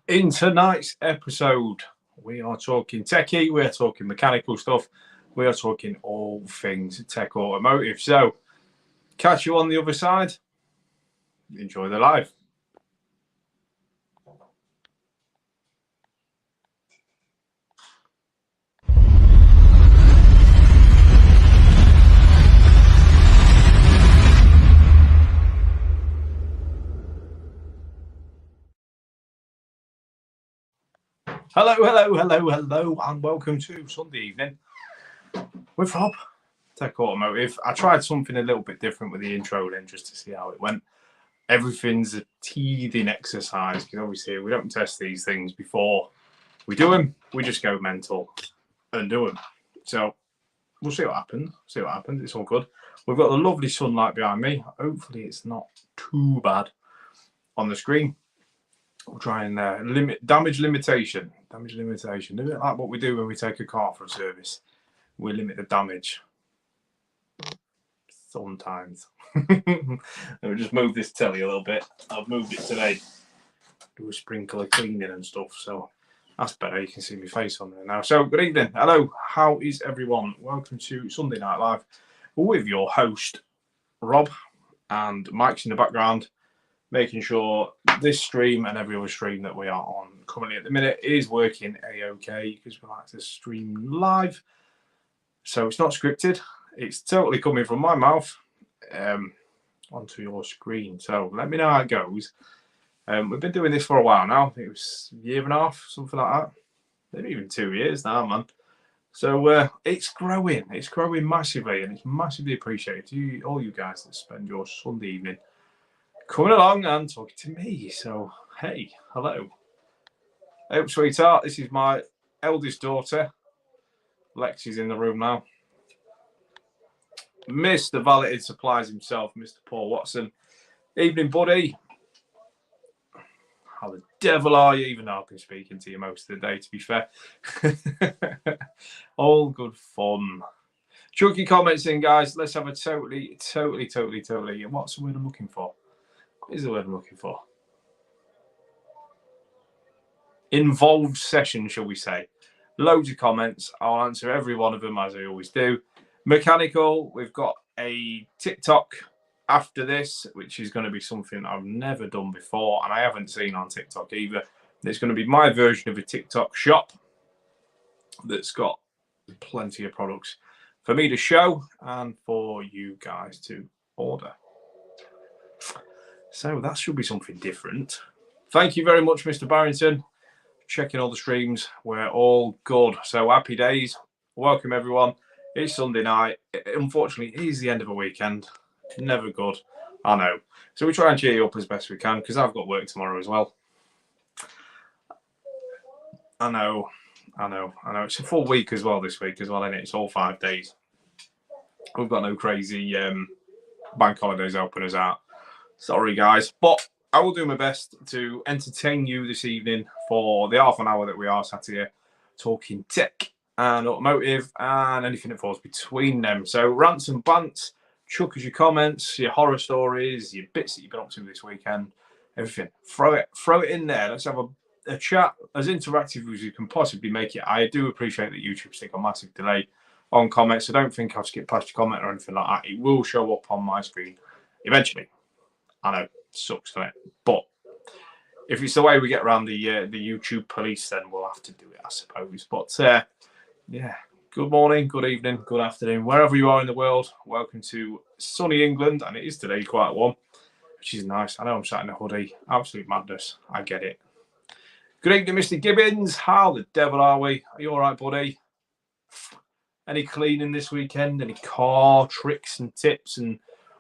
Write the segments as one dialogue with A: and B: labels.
A: In tonight's episode, we are talking techie, we are talking mechanical stuff, we are talking all things tech automotive. So, catch you on the other side. Enjoy the live. Hello, and welcome to Sunday evening with Rob, Tech Automotive. I tried something a little bit different with the intro then just to see how it went. Everything's a teething exercise because obviously we don't test these things before we do them. We just go mental and do them. So we'll see what happens. It's all good. We've got the lovely sunlight behind me. Hopefully it's not too bad on the screen. We'll try and limit damage limitation. Do it like what we do when we take a car for a service. We limit the damage. Sometimes. Let me just move this telly a little bit. I've moved it today. Do a sprinkle of cleaning and stuff. So that's better. You can see my face on there now. So good evening. Hello. How is everyone? Welcome to Sunday Night Live with your host, Rob, and Mike's in the background, making sure this stream and every other stream that we are on currently at the minute is working a-okay because we like to stream live. So it's not scripted. It's totally coming from my mouth onto your screen. So let me know how it goes. We've been doing this for a while now. I think it was a year and a half, something like that. Maybe even 2 years now, man. So it's growing. It's growing massively, and it's massively appreciated to all you guys that spend your Sunday evening coming along and talking to me. So, hey, hello. Hey, sweetheart. This is my eldest daughter. Lex is in the room now. Mr. Valeted Supplies himself, Mr. Paul Watson. Evening, buddy. How the devil are you? Even though I've been speaking to you most of the day, to be fair. All good fun. Chuck your comments in, guys. Let's have a totally. What's the word I'm looking for? What is the word I'm looking for? Involved session, shall we say. Loads of comments. I'll answer every one of them as I always do. Mechanical, we've got a TikTok after this, which is going to be something I've never done before and I haven't seen on TikTok either. It's going to be my version of a TikTok shop that's got plenty of products for me to show and for you guys to order. So that should be something different. Thank you very much, Mr. Barrington. Checking all the streams. We're all good. So happy days. Welcome, everyone. It's Sunday night. Unfortunately, it is the end of a weekend. Never good. I know. So we try and cheer you up as best we can because I've got work tomorrow as well. I know. It's a full week as well this week as well, isn't it? It's all 5 days. We've got no crazy bank holidays helping us out. Sorry, guys. But I will do my best to entertain you this evening for the half an hour that we are sat here talking tech and automotive and anything that falls between them. So rants and bants, chuck us your comments, your horror stories, your bits that you've been up to this weekend, everything. Throw it in there. Let's have a chat as interactive as you can possibly make it. I do appreciate that YouTube's taking a massive delay on comments, so don't think I've skipped past your comment or anything like that. It will show up on my screen eventually. I know, it sucks, doesn't it? But if it's the way we get around the YouTube police, then we'll have to do it, I suppose. But yeah, good morning, good evening, good afternoon, wherever you are in the world. Welcome to sunny England, and it is today quite warm, which is nice. I know I'm sat in a hoodie. Absolute madness. I get it. Good evening, Mr. Gibbons. How the devil are we? Are you all right, buddy? Any cleaning this weekend? Any car tricks and tips and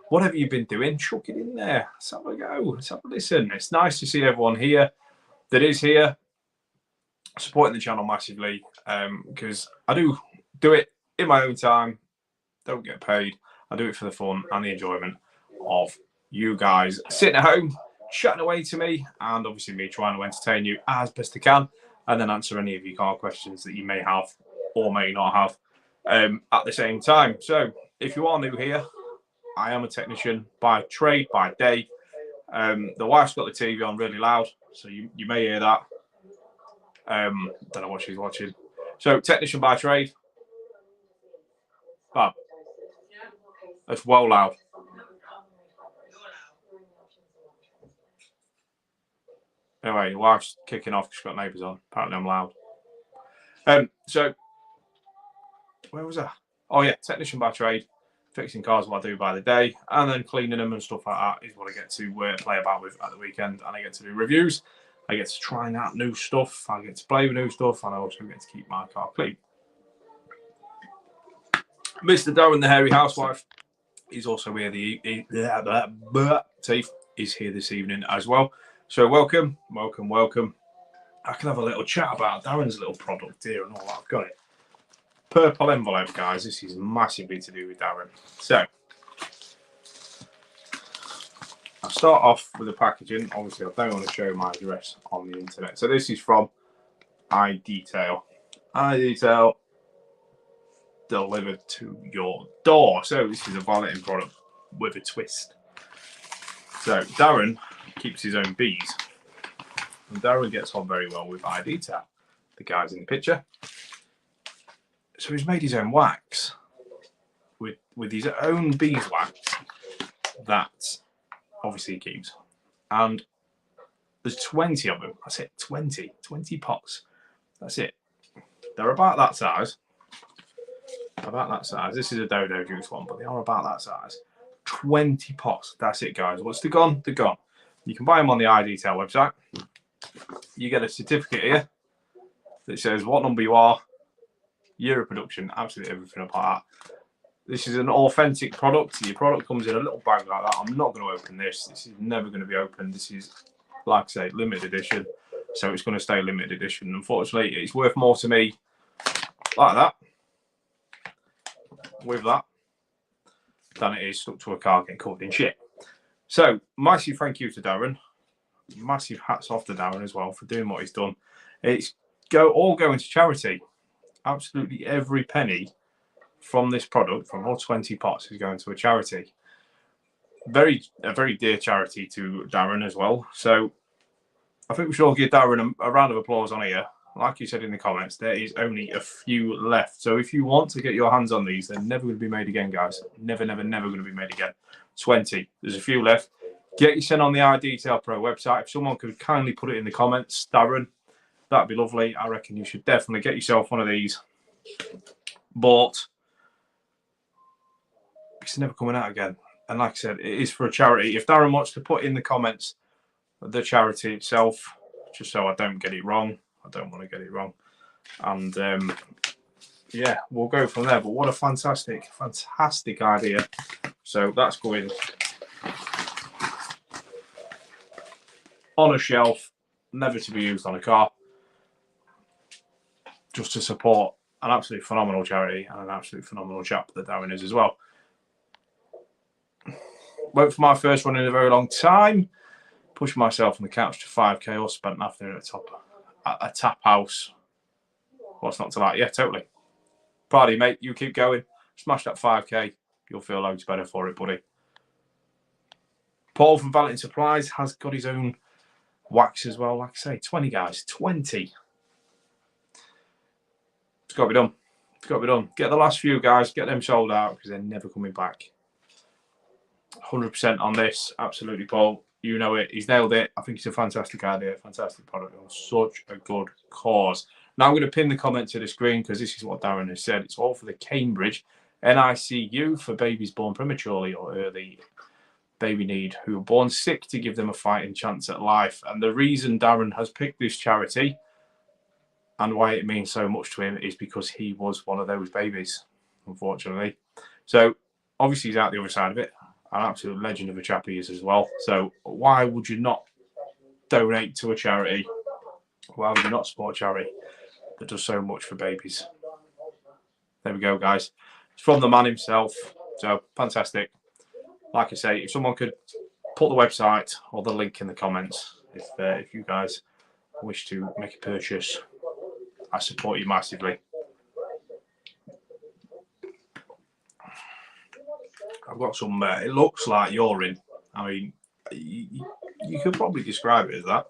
A: whatever you've been doing? Chuck it in there. Let's have a go. Let's have a listen. It's nice to see everyone here that is here supporting the channel massively because I do it in my own time. Don't get paid. I do it for the fun and the enjoyment of you guys sitting at home, chatting away to me, and obviously me trying to entertain you as best I can and then answer any of your car questions that you may have or may not have at the same time. So if you are new here, I am a technician by trade, by day. The wife's got the TV on really loud, so you may hear that. Don't know what she's watching. So, technician by trade. Fab. That's well loud. Anyway, your wife's kicking off because she's got neighbours on. Apparently I'm loud. So, where was that? Oh yeah, technician by trade. Fixing cars what I do by the day, and then cleaning them and stuff like that is what I get to play about with at the weekend. And I get to do reviews. I get to try out new stuff. I get to play with new stuff, and I also get to keep my car clean. Mr. Darren, the hairy housewife, is also here. Teeth is here this evening as well. So welcome. I can have a little chat about Darren's little product here and all that. I've got it. Purple envelope, guys. This is massively to do with Darren. So I'll start off with the packaging. Obviously, I don't want to show my address on the internet. So this is from iDetail. iDetail delivered to your door. So this is a valeting product with a twist. So Darren keeps his own bees. And Darren gets on very well with iDetail. The guy's in the picture. So he's made his own wax with his own beeswax that obviously he keeps. And there's 20 of them. That's it, 20 pots. That's it. They're about that size. This is a Dodo Juice one, but they are about that size. 20 pots. That's it, guys. What's the gone? They're gone. You can buy them on the iDetail website. You get a certificate here that says what number you are, year of production, absolutely everything up like that. This is an authentic product. Your product comes in a little bag like that. I'm not going to open this. This is never going to be opened. This is, like I say, limited edition. So it's going to stay limited edition. Unfortunately, it's worth more to me like that, with that, than it is stuck to a car getting covered in shit. So, massive thank you to Darren. Massive hats off to Darren as well for doing what he's done. It's all going to charity. Absolutely every penny from this product, from all 20 pots, is going to a charity. A very dear charity to Darren as well. So I think we should all give Darren a round of applause on here. Like you said in the comments, there is only a few left. So if you want to get your hands on these, they're never going to be made again, guys. Never going to be made again. 20. There's a few left. Get you sent on the iDetail Pro website. If someone could kindly put it in the comments, Darren, that'd be lovely. I reckon you should definitely get yourself one of these. But it's never coming out again. And like I said, it is for a charity. If Darren wants to put in the comments the charity itself, just so I don't get it wrong. I don't want to get it wrong. And yeah, we'll go from there. But what a fantastic idea. So that's going on a shelf, never to be used on a car, just to support an absolutely phenomenal charity and an absolutely phenomenal chap that Darren is as well. Went for my first one in a very long time. Pushed myself on the couch to 5k, or spent an afternoon at a tap house. What's not to like? Yeah, totally. Proud of you, mate. You keep going. Smash that 5k. You'll feel loads better for it, buddy. Paul from Valeting Supplies has got his own wax as well. Like I say, 20 guys. 20. It's got to be done. It's got to be done. Get the last few, guys. Get them sold out because they're never coming back. 100% on this. Absolutely, Paul. You know it. He's nailed it. I think it's a fantastic idea. Fantastic product. On such a good cause. Now I'm going to pin the comment to the screen because this is what Darren has said. It's all for the Cambridge NICU for babies born prematurely or early baby need who are born sick to give them a fighting chance at life. And the reason Darren has picked this charity and why it means so much to him is because he was one of those babies, unfortunately. So obviously he's out the other side of it. An absolute legend of a chap he is as well. So why would you not donate to a charity? Why would you not support a charity that does so much for babies? There we go, guys. It's from the man himself. So fantastic. Like I say, if someone could put the website or the link in the comments, if you guys wish to make a purchase, I support you massively. I've got some, it looks like urine. I mean, you could probably describe it as that.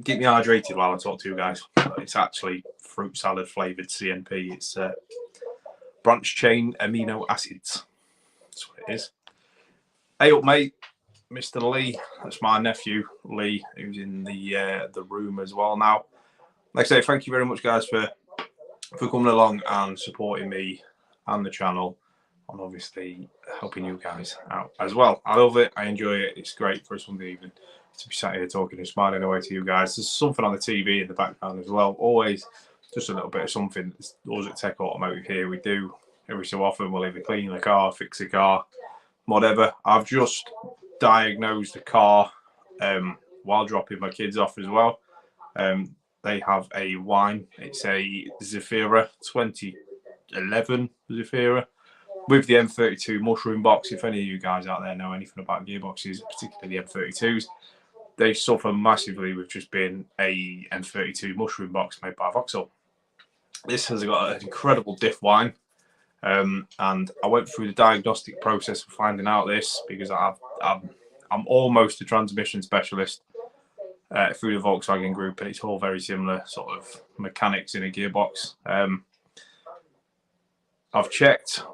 A: keep me hydrated while I talk to you guys. It's actually fruit salad flavoured CNP. It's branch chain amino acids. That's what it is. Hey up, mate. Mr. Lee. That's my nephew, Lee, who's in the room as well now. Like I say, thank you very much, guys, for coming along and supporting me and the channel, and obviously helping you guys out as well. I love it. I enjoy it. It's great for a Sunday evening to be sat here talking and smiling away to you guys. There's something on the TV in the background as well. Always just a little bit of something. Us at Tech Automotive here, we do every so often. We'll either clean the car, fix the car, whatever. I've just diagnosed the car while dropping my kids off as well. They have a wine. It's a Zafira 2011 Zafira with the M32 mushroom box. If any of you guys out there know anything about gearboxes, particularly the M32s, they suffer massively with just being a M32 mushroom box made by Vauxhall. This has got an incredible diff wine, and I went through the diagnostic process of finding out this because I'm almost a transmission specialist through the Volkswagen group, and it's all very similar sort of mechanics in a gearbox. I've checked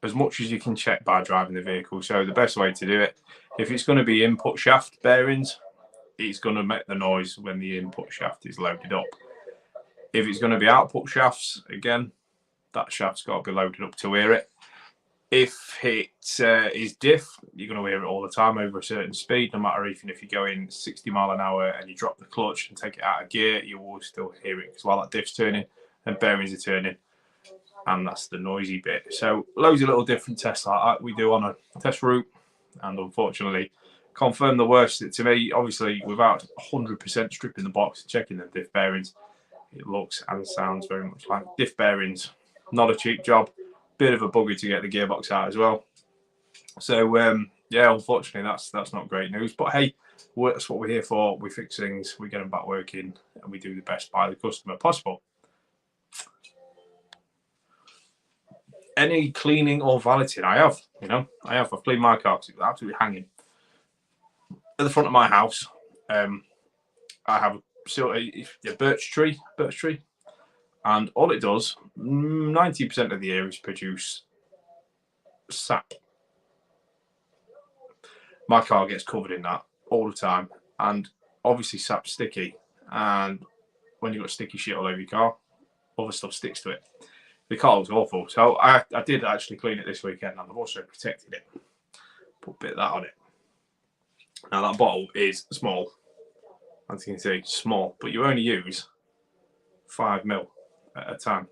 A: as much as you can check by driving the vehicle. So the best way to do it, if it's going to be input shaft bearings, it's going to make the noise when the input shaft is loaded up. If it's going to be output shafts, again, that shaft's got to be loaded up to hear it. If it is diff, you're going to hear it all the time over a certain speed, no matter even if you're going 60 mile an hour and you drop the clutch and take it out of gear, you will still hear it because while that diff's turning and bearings are turning, and that's the noisy bit. So loads of little different tests like that we do on a test route, and unfortunately confirm the worst. To me, obviously, without 100% stripping the box and checking the diff bearings, it looks and sounds very much like diff bearings. Not a cheap job. Bit of a bugger to get the gearbox out as well. So yeah, unfortunately that's not great news, but hey, that's what we're here for. We fix things, we get them back working, and we do the best by the customer possible. Any cleaning or valeting I've cleaned my car because it was absolutely hanging at the front of my house. I have a birch tree, and all it does 90% of the year is produce sap. My car gets covered in that all the time, and obviously sap's sticky, and when you've got sticky shit all over your car, other stuff sticks to it. The car looks awful, so I did actually clean it this weekend, and I've also protected it. Put a bit of that on it. Now that bottle is small, as you can see, small, but you only use 5 ml at a time,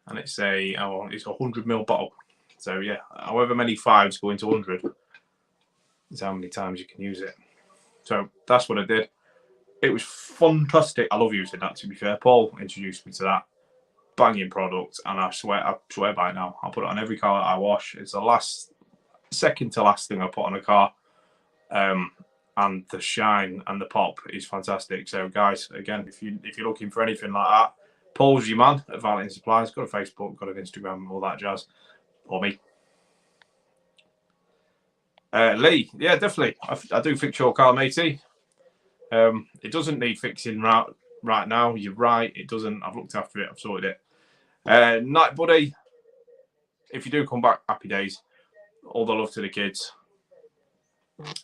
A: and it's a 100 ml bottle. So yeah, however many 5s go into 100 is how many times you can use it. So that's what I did. It was fantastic. I love using that, to be fair. Paul introduced me to that. Banging product, and I swear by it now. I'll put it on every car that I wash. It's the second to last thing I put on a car, and the shine and the pop is fantastic. So guys, again, if you're looking for anything like that, Paul's your man at Valeting Supplies. Got a Facebook, got an Instagram, all that jazz. Or me. Lee, yeah, definitely. I do fix your car, matey. It doesn't need fixing right now. You're right, it doesn't. I've looked after it. I've sorted it. Night buddy, if you do come back, happy days. All the love to the kids.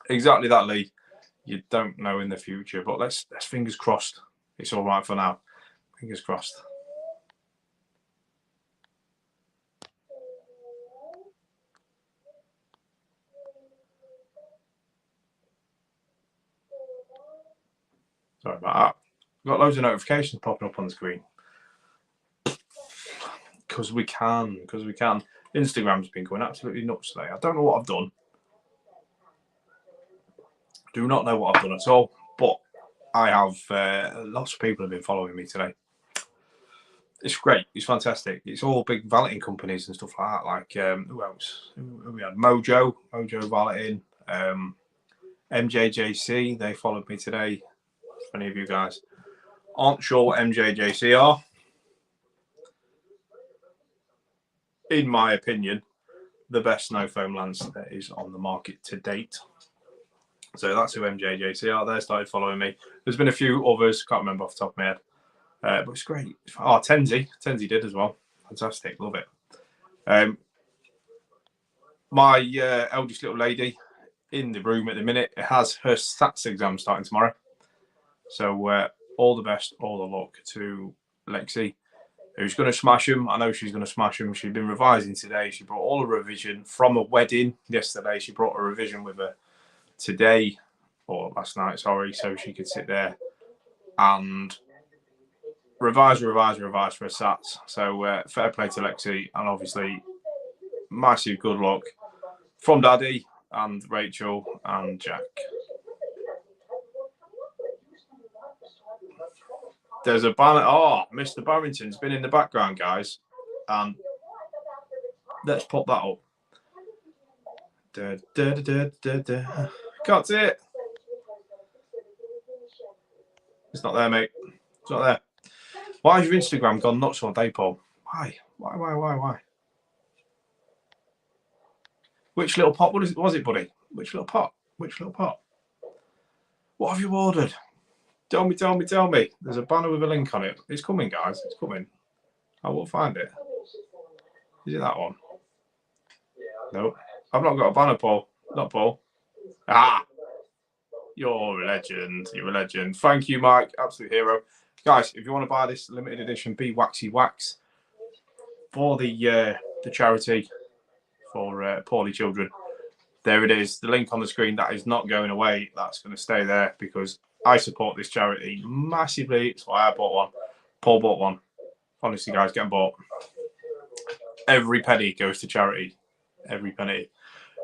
A: Exactly that, Lee. You don't know in the future, but let's fingers crossed. It's all right for now. Fingers crossed. Sorry about that. We've got loads of notifications popping up on the screen. Because we can. Instagram's been going absolutely nuts today. I don't know what I've done. Do not know what I've done at all. But I have lots of people have been following me today. It's great. It's fantastic. It's all big valeting companies and stuff like that. Like who else? Who we had? Mojo Valeting, MJJC. They followed me today. If any of you guys aren't sure what MJJC are, in my opinion, the best snow foam lance that is on the market to date. So that's who MJJC are. They started following me. There's been a few others, can't remember off the top of my head. But it's great. Oh, Tenzi did as well. Fantastic, love it. My eldest little lady in the room at the minute has her SATs exam starting tomorrow. So all the best, all the luck to Lexi, who's going to smash them. I know she's going to smash them. She's been revising today. She brought all her revision from a wedding yesterday. She brought a revision with her today, or last night, sorry, so she could sit there and revise for her SATs. So fair play to Lexi, and obviously massive good luck from Daddy and Rachel and Jack. There's a banner. Oh, Mr. Barrington's been in the background, guys. And let's pop that up. Can't see it. It's not there, mate. It's not there. Why has your Instagram gone nuts all day, Paul? Why? Which little pot was it, buddy? Which little pot? What have you ordered? Tell me. There's a banner with a link on it. It's coming, guys. It's coming. I will find it. Is it that one? No. I've not got a banner, Paul. Not Paul. Ah! You're a legend. You're a legend. Thank you, Mike. Absolute hero. Guys, if you want to buy this limited edition Be Waxy Wax for the charity for poorly children, there it is. The link on the screen. That is not going away. That's going to stay there because I support this charity massively. That's why I bought one. Paul bought one. Honestly, guys, get them bought. Every penny goes to charity. Every penny.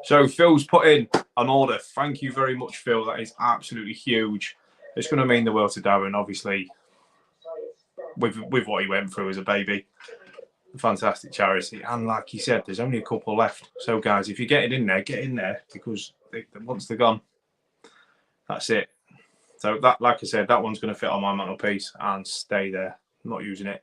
A: So Phil's put in an order. Thank you very much, Phil. That is absolutely huge. It's going to mean the world to Darren, obviously, with what he went through as a baby. Fantastic charity. And like he said, there's only a couple left. So, guys, if you're getting in there, get in there because once they're gone, that's it. So, that, like I said, that one's going to fit on my mantelpiece and stay there. I'm not using it.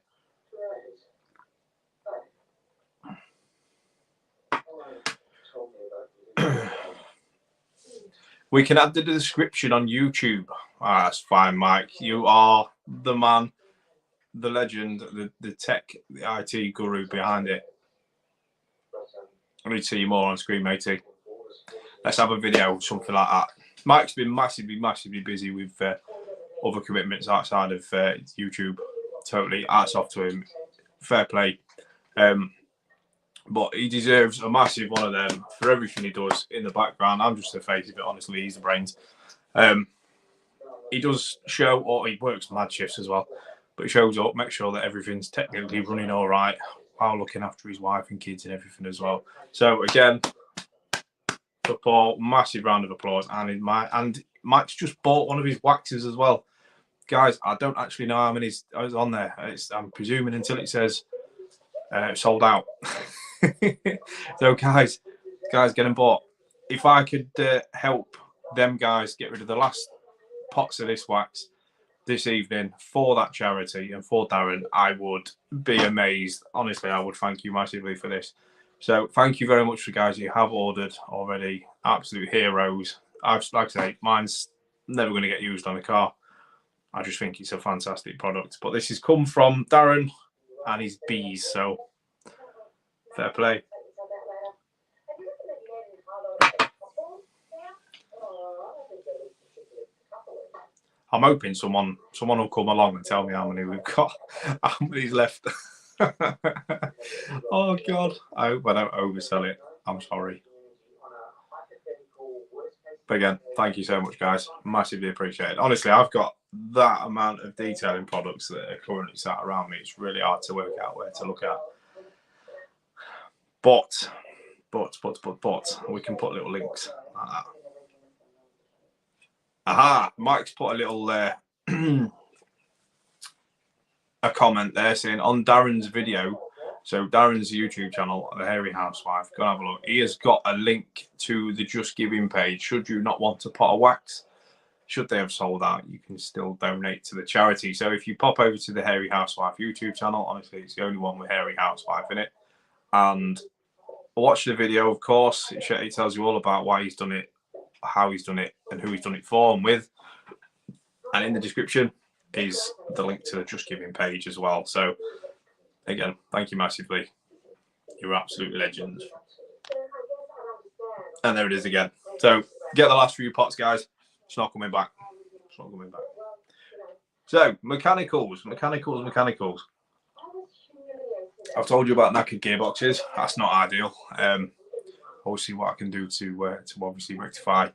A: We can add the description on YouTube. Ah, that's fine, Mike. You are the man, the legend, the tech, the IT guru behind it. I need to see you more on screen, matey. Let's have a video, something like that. Mike's been massively busy with other commitments outside of YouTube. Totally, hats off to him. Fair play. But he deserves a massive one of them for everything he does in the background. I'm just the face of it, honestly. He's the brains. He does show, or he works mad shifts as well, but he shows up, makes sure that everything's technically running all right while looking after his wife and kids and everything as well. So again, for Paul, massive round of applause. And Mike's just bought one of his waxes as well. Guys, I don't actually know how many is on there. I'm presuming until it says sold out. So guys, get them bought. If I could help them guys get rid of the last pots of this wax this evening for that charity and for Darren, I would be amazed. Honestly, I would thank you massively for this. So thank you very much for guys you have ordered already. Absolute heroes. Like I say, mine's never going to get used on a car. I just think it's a fantastic product. But this has come from Darren and his bees, so fair play. I'm hoping someone will come along and tell me how many we've got, how many's left. Oh God, I hope I don't oversell it. I'm sorry. But again, thank you so much, guys. Massively appreciated. Honestly, I've got that amount of detail in products that are currently sat around me. It's really hard to work out where to look at. But we can put little links like that. Aha, Mike's put a little a comment there saying on Darren's video, so Darren's YouTube channel, The Hairy Housewife, go and have a look. He has got a link to the Just Giving page. Should you not want a pot of wax, should they have sold out, you can still donate to the charity. So if you pop over to the Hairy Housewife YouTube channel, honestly, it's the only one with Hairy Housewife in it, and watch the video, of course. It tells you all about why he's done it, how he's done it and who he's done it for and with. And in the description is the link to the Just Giving page as well. So again, thank you massively. You're absolute legends. And there it is again. So get the last few pots, guys. It's not coming back. It's not coming back. So mechanicals. I've told you about knackered gearboxes. That's not ideal. I'll see what I can do to obviously rectify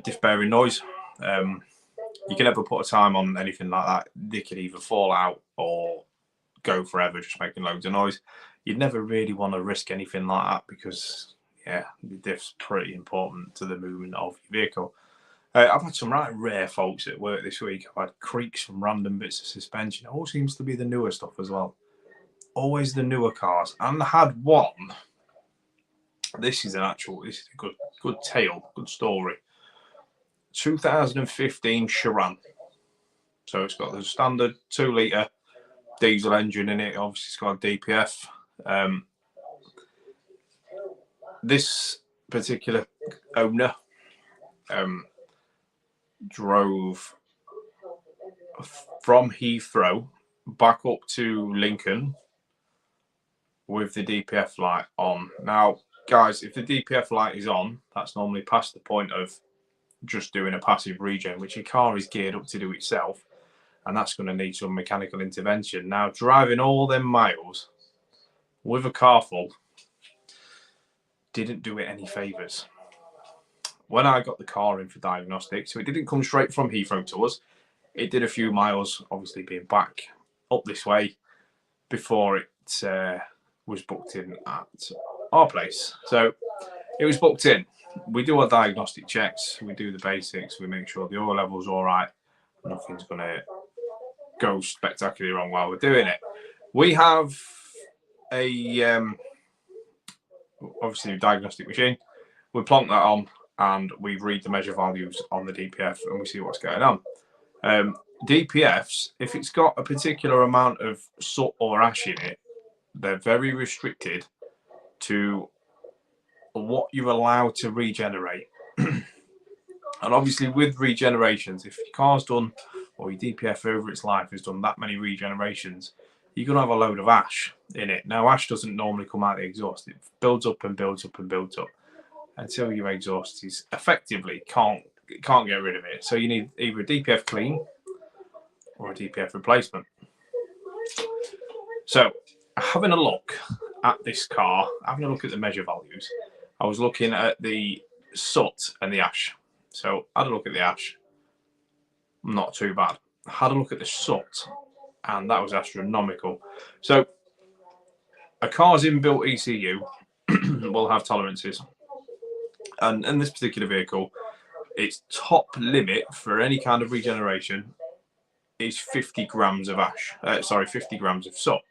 A: diff bearing noise. You can never put a time on anything like that. They could either fall out or go forever just making loads of noise. You'd never really want to risk anything like that because, yeah, the diff's pretty important to the movement of your vehicle. I've had some right rare faults at work this week. I've had creaks from random bits of suspension. It all seems to be the newer stuff as well. Always the newer cars. And I had one. This is a good tale, good story. 2015 Chiron. So it's got the standard 2-litre diesel engine in it. Obviously, it's got a DPF. This particular owner drove from Heathrow back up to Lincoln with the DPF light on. Now, guys, if the DPF light is on, that's normally past the point of just doing a passive regen, which your car is geared up to do itself, and that's going to need some mechanical intervention. Now, driving all them miles with a car full didn't do it any favours. When I got the car in for diagnostics, so it didn't come straight from Heathrow to us. It did a few miles, obviously being back up this way, before it was booked in at our place. So it was booked in. We do our diagnostic checks. We do the basics. We make sure the oil level's all right. Nothing's going to go spectacularly wrong while we're doing it. We have a obviously a diagnostic machine. We plonk that on and we read the measure values on the DPF and we see what's going on. DPFs, if it's got a particular amount of soot or ash in it, they're very restricted to what you're allowed to regenerate. And obviously with regenerations, if your car's done, or your DPF over its life has done that many regenerations, you're going to have a load of ash in it. Now, ash doesn't normally come out of the exhaust. It builds up and builds up and builds up until your exhaust is effectively can't get rid of it. So you need either a DPF clean or a DPF replacement. So having a look at this car, having a look at the measure values, I was looking at the soot and the ash. So I had a look at the ash, not too bad. I had a look at the soot, and that was astronomical. So a car's inbuilt ECU will have tolerances. And in this particular vehicle, its top limit for any kind of regeneration is 50 grams of ash. 50 grams of soot.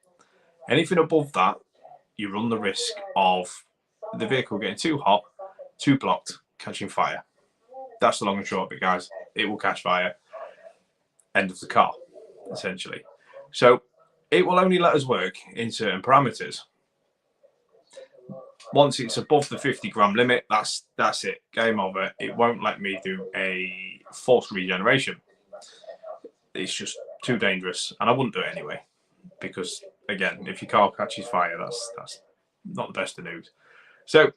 A: Anything above that, you run the risk of the vehicle getting too hot, too blocked, catching fire. That's the long and short of it, guys. It will catch fire. End of the car, essentially. So it will only let us work in certain parameters. Once it's above the 50 gram limit, that's it. Game over. It won't let me do a forced regeneration. It's just too dangerous, and I wouldn't do it anyway. Because again, if your car catches fire, that's not the best of news. So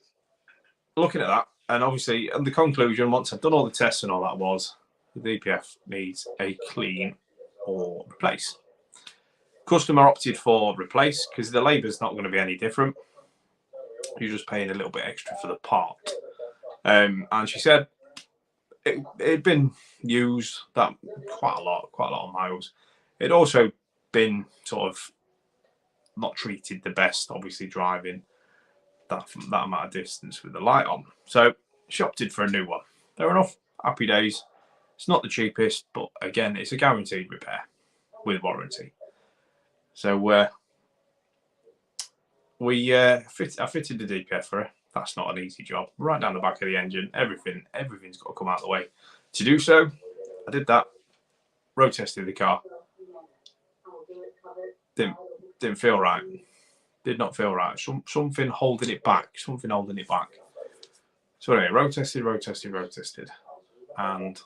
A: looking at that, and obviously, and the conclusion, once I've done all the tests and all that, was the DPF needs a clean or replace. Customer opted for replace because the labour's not going to be any different. You're just paying a little bit extra for the part. And she said it'd been used that quite a lot of miles. It'd also been sort of not treated the best, obviously driving that amount of distance with the light on. So she opted for a new one. Fair enough. Happy days. It's not the cheapest, but again, it's a guaranteed repair with warranty. So I fitted the DPF for her. That's not an easy job. Right down the back of the engine, everything's got to come out of the way. To do so, I did that. Road tested the car. Didn't feel right. Did not feel right. Something holding it back. So anyway, road tested, and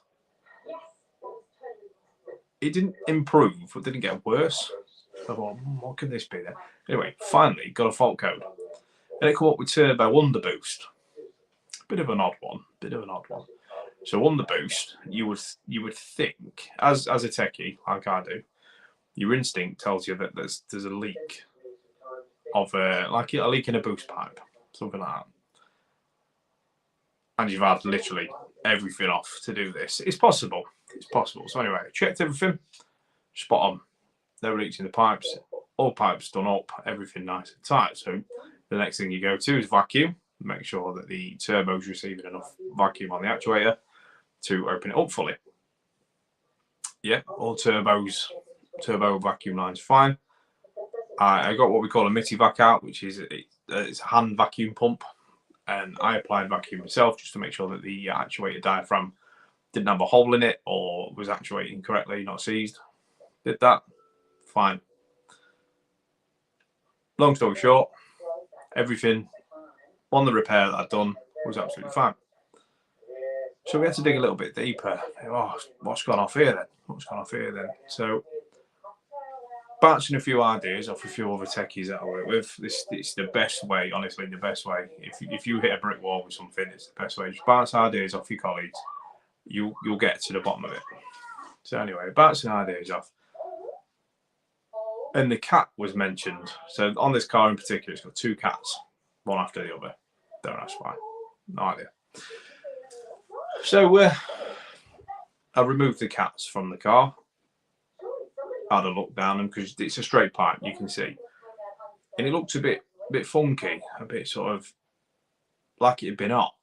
A: it didn't improve, it didn't get worse. So I thought, what could this be then? Anyway, finally got a fault code, and it came up with turbo underboost. Bit of an odd one. So underboost, you would think, as a techie like I do, your instinct tells you that there's a leak of like a leak in a boost pipe, something like that. And you've had literally everything off to do this. It's possible. So anyway, checked everything, spot on. No leaks in the pipes. All pipes done up, everything nice and tight. So the next thing you go to is vacuum. Make sure that the turbo's receiving enough vacuum on the actuator to open it up fully. Yeah, all turbo vacuum lines fine. I got what we call a Mitivac out, which is it's a hand vacuum pump, and I applied vacuum myself just to make sure that the actuator diaphragm didn't have a hole in it or was actuating correctly, not seized. Did that, fine. Long story short, everything on the repair that I'd done was absolutely fine. So we had to dig a little bit deeper. Oh, what's gone off here then? So bouncing a few ideas off a few other techies that I work with. It's the best way, honestly, the best way. If you hit a brick wall with something, it's the best way. Just bounce ideas off your colleagues. You'll get to the bottom of it. So anyway, bouncing ideas off. And the cat was mentioned. So on this car in particular, it's got two cats, one after the other. Don't ask why. No idea. So I removed the cats from the car. I had a look down them because it's a straight pipe, you can see. And it looked a bit funky, a bit sort of like it had been hot.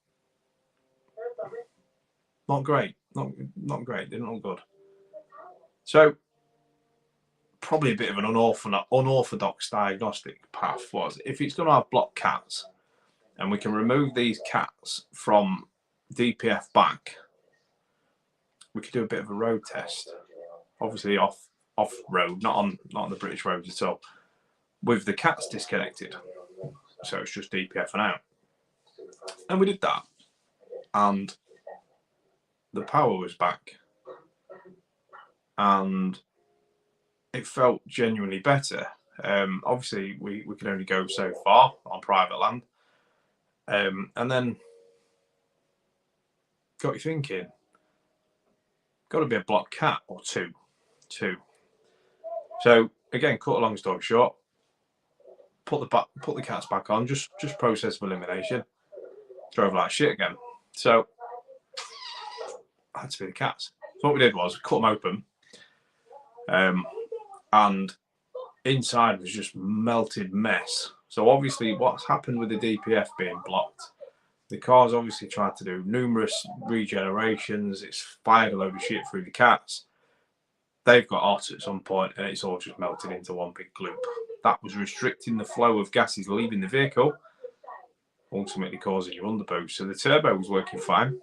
A: Not great. Not great. Didn't look good. So probably a bit of an unorthodox diagnostic path was if it's going to have blocked cats and we can remove these cats from DPF back, we could do a bit of a road test. Obviously off road, not on the British roads at all, with the cats disconnected. So it's just DPF and out. And we did that. And the power was back. And it felt genuinely better. Obviously, we could only go so far on private land. And then got you thinking, got to be a blocked cat or two. So again, cut a long story short, put the cats back on, just process of elimination. Drove like shit again. So it had to be the cats. So what we did was cut them open. And inside was just melted mess. So obviously what's happened with the DPF being blocked, the car's obviously tried to do numerous regenerations. It's fired a load of shit through the cats. They've got hot at some point and it's all just melted into one big gloop. That was restricting the flow of gases leaving the vehicle, ultimately causing your underboost. So the turbo was working fine,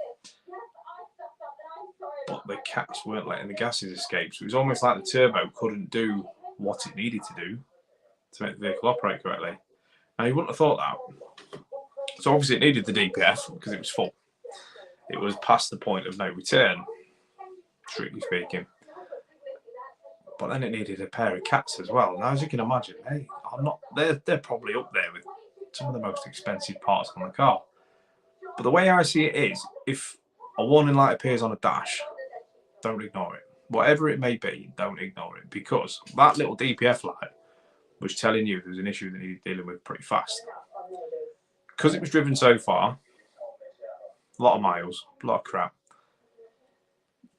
A: but the cats weren't letting the gases escape. So it was almost like the turbo couldn't do what it needed to do to make the vehicle operate correctly. Now, you wouldn't have thought that. So obviously it needed the DPF because it was full. It was past the point of no return, strictly speaking. But then it needed a pair of cats as well. Now, as you can imagine, they're probably up there with some of the most expensive parts on the car. But the way I see it is, if a warning light appears on a dash, don't ignore it. Whatever it may be, don't ignore it, because that little DPF light was telling you there was an issue that needed dealing with pretty fast. Because it was driven so far, a lot of miles, a lot of crap,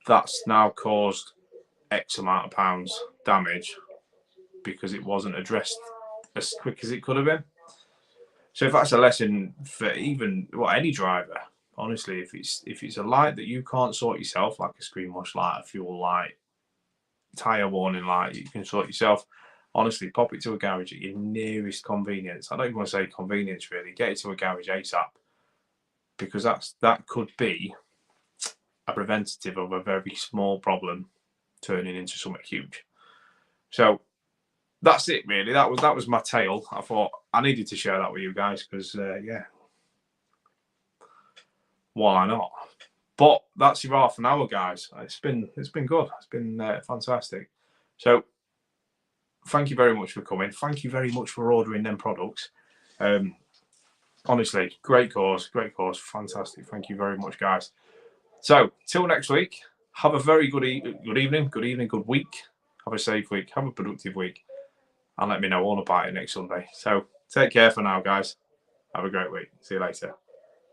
A: that's now caused X amount of pounds damage because it wasn't addressed as quick as it could have been. So if that's a lesson for even any driver, honestly, if it's a light that you can't sort yourself, like a screen wash light, a fuel light, tyre warning light, you can sort yourself. Honestly, pop it to a garage at your nearest convenience. I don't even want to say convenience really. Get it to a garage ASAP, because that could be a preventative of a very small problem turning into something huge. So that's it really. That was my tale. I thought I needed to share that with you guys because yeah. why not? But that's your half an hour, guys. It's been good. It's been fantastic. So thank you very much for coming. Thank you very much for ordering them products. Honestly, great cause, fantastic. Thank you very much, guys. So till next week, have a very good evening, good week. Have a safe week. Have a productive week, and let me know all about it next Sunday. So take care for now, guys. Have a great week. See you later.